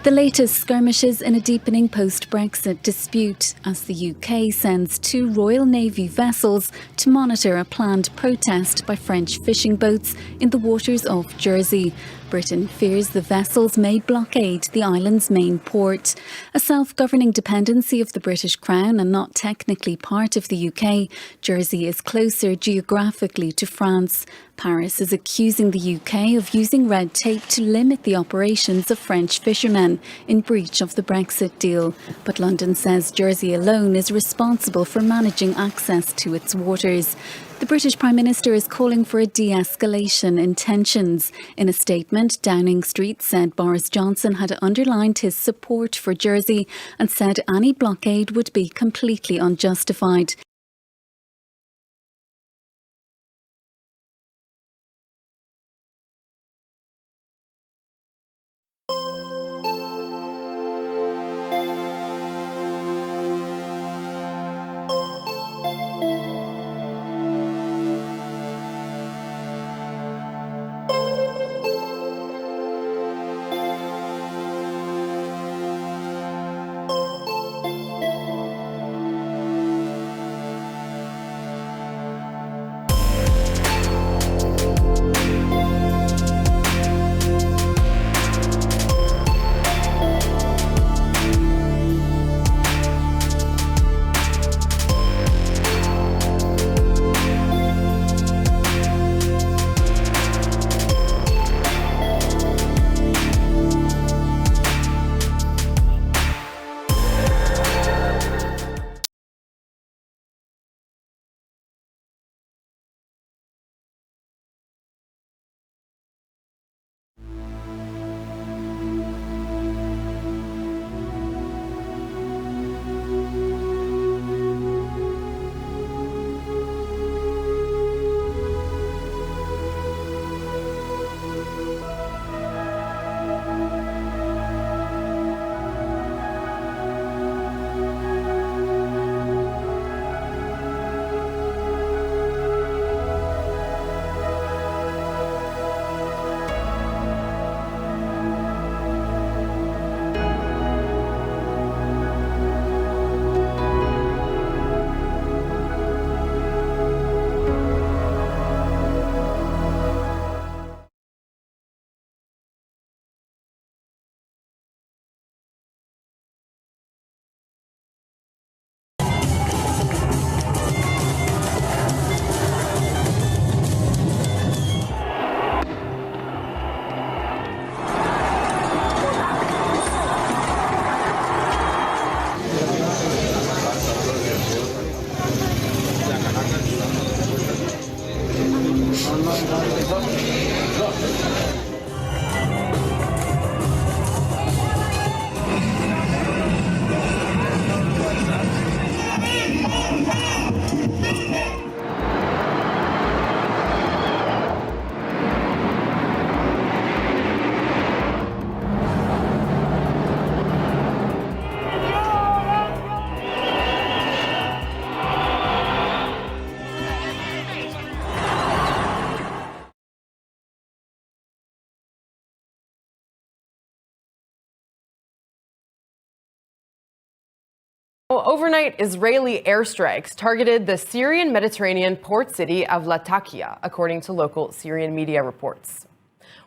The latest skirmishes in a deepening post-Brexit dispute as the UK sends 2 Royal Navy vessels to monitor a planned protest by French fishing boats in the waters off Jersey. Britain fears the vessels may blockade the island's main port. A self-governing dependency of the British Crown and not technically part of the UK, Jersey is closer geographically to France. Paris is accusing the UK of using red tape to limit the operations of French fishermen in breach of the Brexit deal. But London says Jersey alone is responsible for managing access to its waters. The British Prime Minister is calling for a de-escalation in tensions. In a statement, Downing Street said Boris Johnson had underlined his support for Jersey and said any blockade would be completely unjustified. Overnight Israeli airstrikes targeted the Syrian Mediterranean port city of Latakia, according to local Syrian media reports.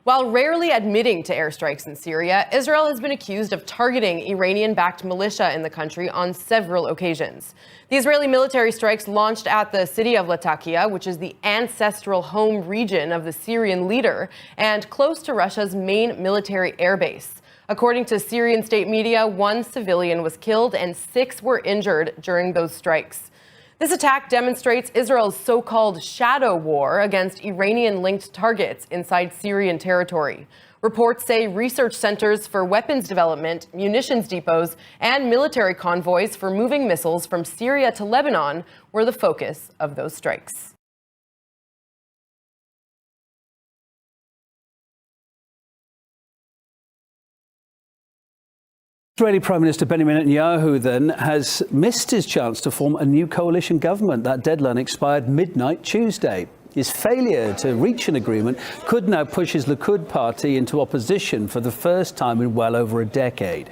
While rarely admitting to airstrikes in Syria, Israel has been accused of targeting Iranian-backed militia in the country on several occasions. The Israeli military strikes launched at the city of Latakia, which is the ancestral home region of the Syrian leader and close to Russia's main military airbase. According to Syrian state media, 1 civilian was killed and 6 were injured during those strikes. This attack demonstrates Israel's so-called shadow war against Iranian-linked targets inside Syrian territory. Reports say research centers for weapons development, munitions depots, and military convoys for moving missiles from Syria to Lebanon were the focus of those strikes. Israeli Prime Minister Benjamin Netanyahu then has missed his chance to form a new coalition government. That deadline expired midnight Tuesday. His failure to reach an agreement could now push his Likud party into opposition for the first time in well over a decade.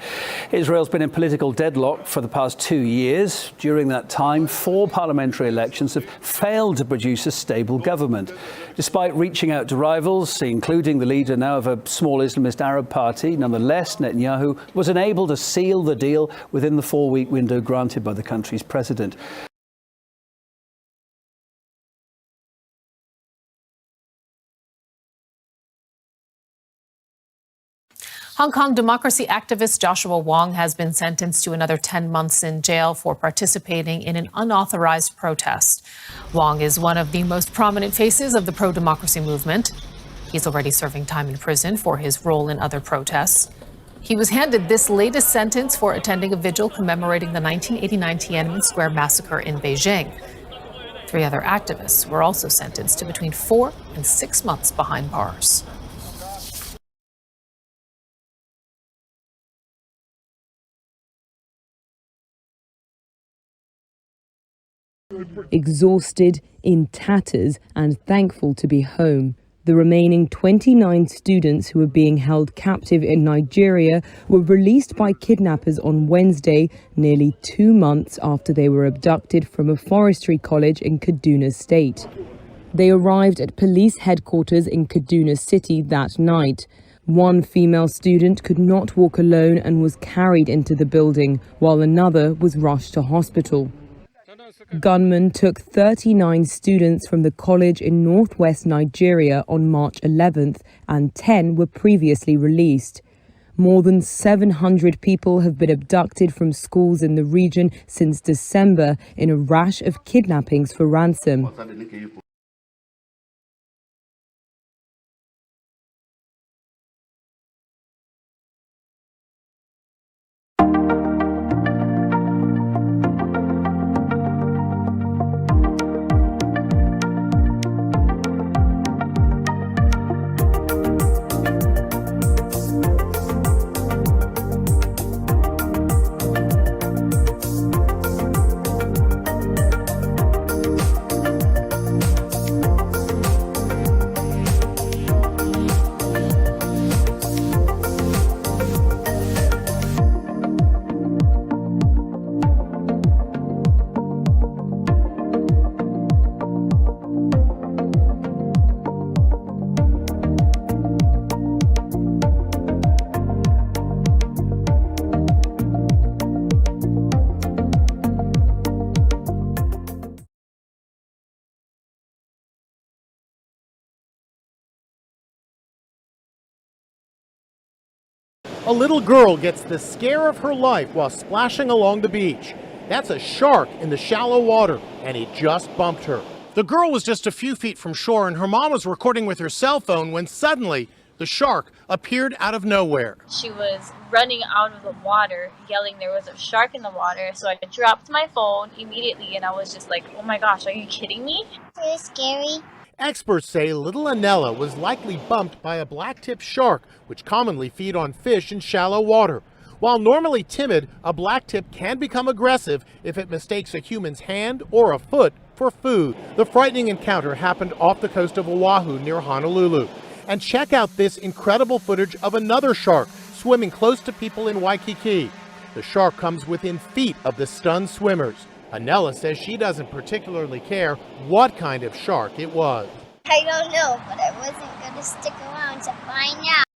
Israel's been in political deadlock for the past 2 years. During that time, 4 parliamentary elections have failed to produce a stable government. Despite reaching out to rivals, including the leader now of a small Islamist Arab party, nonetheless, Netanyahu was unable to seal the deal within the 4-week window granted by the country's president. Hong Kong democracy activist Joshua Wong has been sentenced to another 10 months in jail for participating in an unauthorized protest. Wong is one of the most prominent faces of the pro-democracy movement. He's already serving time in prison for his role in other protests. He was handed this latest sentence for attending a vigil commemorating the 1989 Tiananmen Square massacre in Beijing. 3 other activists were also sentenced to between 4 and 6 months behind bars. Exhausted, in tatters, and thankful to be home. The remaining 29 students who were being held captive in Nigeria were released by kidnappers on Wednesday, nearly 2 months after they were abducted from a forestry college in Kaduna State. They arrived at police headquarters in Kaduna City that night. One female student could not walk alone and was carried into the building, while another was rushed to hospital. Gunmen took 39 students from the college in northwest Nigeria on March 11th, and 10 were previously released. More than 700 people have been abducted from schools in the region since December in a rash of kidnappings for ransom. A little girl gets the scare of her life while splashing along the beach. That's a shark in the shallow water, and it just bumped her. The girl was just a few feet from shore, and her mom was recording with her cell phone when suddenly the shark appeared out of nowhere. She was running out of the water, yelling there was a shark in the water. So I dropped my phone immediately, and I was just like, oh my gosh, are you kidding me? It was scary. Experts say little Anella was likely bumped by a black-tipped shark, which commonly feed on fish in shallow water. While normally timid, a blacktip can become aggressive if it mistakes a human's hand or a foot for food. The frightening encounter happened off the coast of Oahu near Honolulu. And check out this incredible footage of another shark swimming close to people in Waikiki. The shark comes within feet of the stunned swimmers. Anella says she doesn't particularly care what kind of shark it was. I don't know, but I wasn't going to stick around to find out.